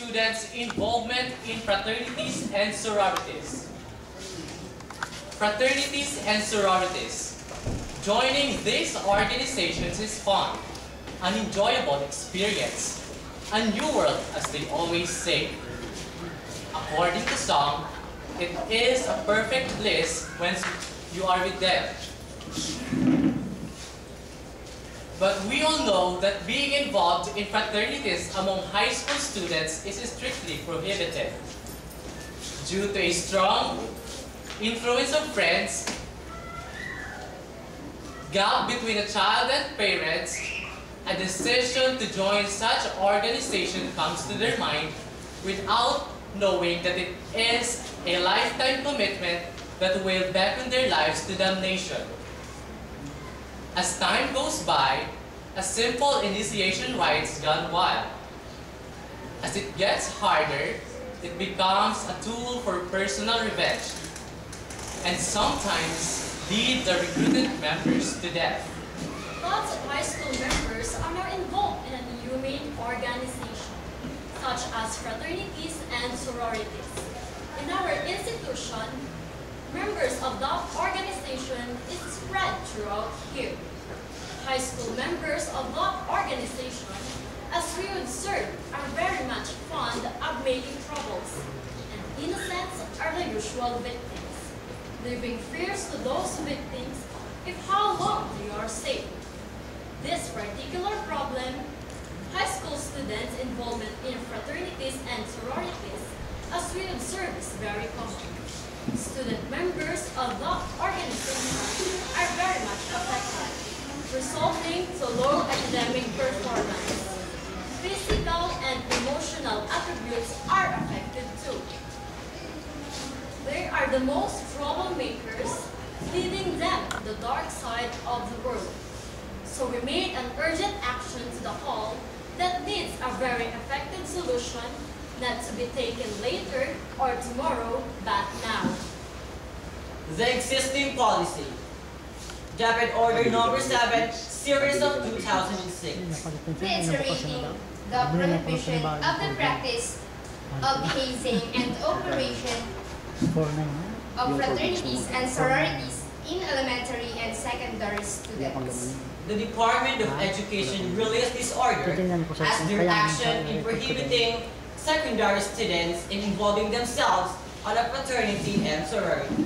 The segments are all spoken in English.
students' involvement in fraternities and sororities. Fraternities and sororities. Joining these organizations is fun, an enjoyable experience, a new world, as they always say. According to some, it is a perfect bliss when you are with them. But we all know that being involved in fraternities among high school students is strictly prohibited due to a strong influence of friends, gap between a child and parents. A decision to join such organization comes to their mind without knowing that it is a lifetime commitment that will beckon their lives to damnation. As time goes by, a simple initiation rites gone wild. As it gets harder, it becomes a tool for personal revenge, and sometimes lead the recruited members to death. Lots of high school members are now involved in a humane organization, such as fraternities and sororities. In our institution, members of that organization is spread throughout here. High school members of that organization, as we observe, are very much fond of making troubles, and innocents are the usual victims, leaving fears to those victims if how long they are safe. This particular problem, high school students' involvement in fraternities and sororities, as we observe, is very common. Student members of that organization are very much affected, resulting to low academic performance. Physical and emotional attributes are affected too. They are the most troublemakers, leading them to the dark side of the world. So we made an urgent action to the hall that needs a very effective solution, not to be taken later or tomorrow, but now. The existing policy. Deputy Order Number 7, Series of 2006. Reiterating the prohibition of the practice of hazing and operation of fraternities and sororities in elementary and secondary students. The Department of Education released this order as their action in prohibiting secondary students in involving themselves on a fraternity and sorority.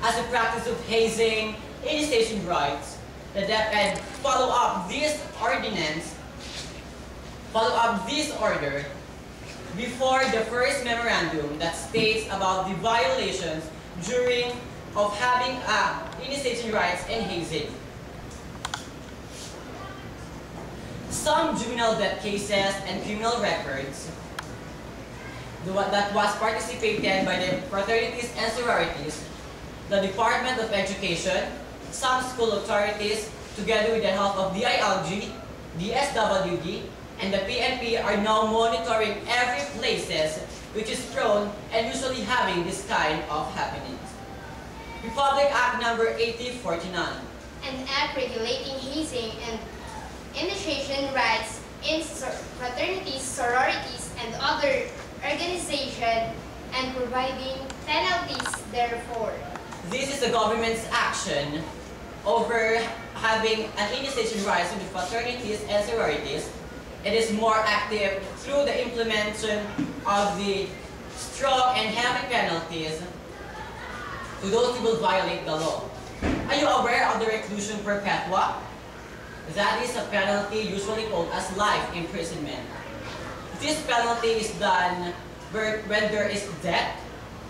As a practice of hazing, initiation rites, the DepEd follow up this order before the first memorandum that states about the violations during of having initiation rites and hazing. Some juvenile death cases and criminal records that was participated by the fraternities and sororities, the Department of Education, some school authorities, together with the help of the ILG, the SWD, and the PNP are now monitoring every places which is prone and usually having this kind of happenings. Republic Act Number 8049. An act regulating hazing and initiation rites in fraternities, sororities, and other organizations, and providing penalties therefore. This is the government's action over having an initiation rites in the fraternities and sororities. It is more active through the implementation of the strong and heavy penalties to those who will violate the law. Are you aware of the reclusion perpetua? That is a penalty usually called as life imprisonment. This penalty is done when there is death,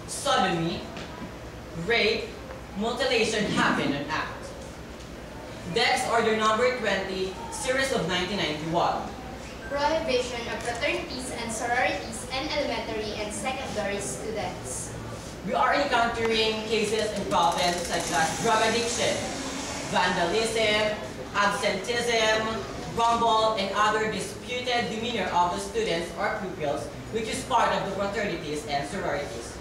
sodomy, rape, mutilation happen on act. Next, Order Number 20, Series of 1991. Prohibition of fraternities and sororities in elementary and secondary students. We are encountering cases and problems such as drug addiction, vandalism, absenteeism, grumble, and other disputed demeanor of the students or pupils, which is part of the fraternities and sororities.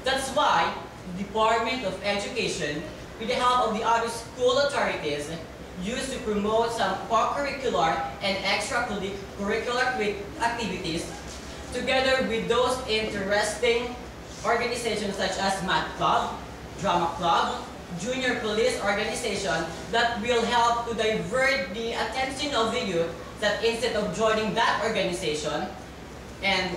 That's why the Department of Education, with the help of the other school authorities, used to promote some co-curricular and extracurricular activities together with those interesting organizations such as math club, drama club, junior police organization that will help to divert the attention of the youth that instead of joining that organization and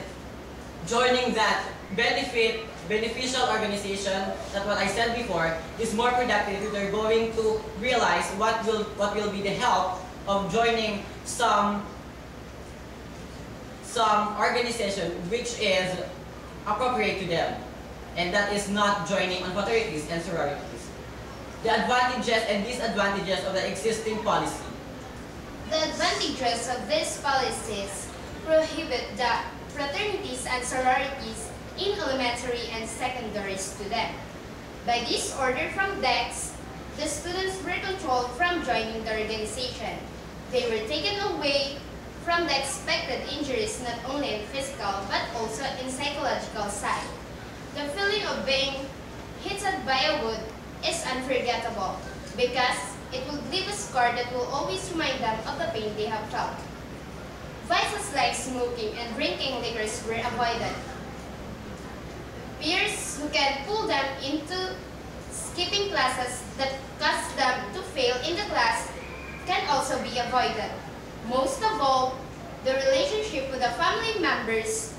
joining that beneficial organization that what I said before is more productive if they're going to realize what will be the help of joining some organization which is appropriate to them, and that is not joining on fraternities and sororities. The advantages and disadvantages of the existing policy. The advantages of these policies prohibit the fraternities and sororities in elementary and secondary students. By this order from DEX, the students were controlled from joining the organization. They were taken away from the expected injuries not only in physical but also in psychological side. The feeling of being hit by a wood is unforgettable because it will leave a scar that will always remind them of the pain they have felt. Vices like smoking and drinking liquors were avoided. Peers who can pull them into skipping classes that cause them to fail in the class can also be avoided. Most of all, the relationship with the family members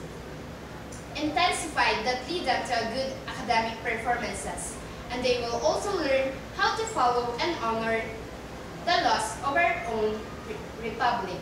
intensified that lead them to a good academic performances, and they will also learn how to follow and honor the laws of our own republic.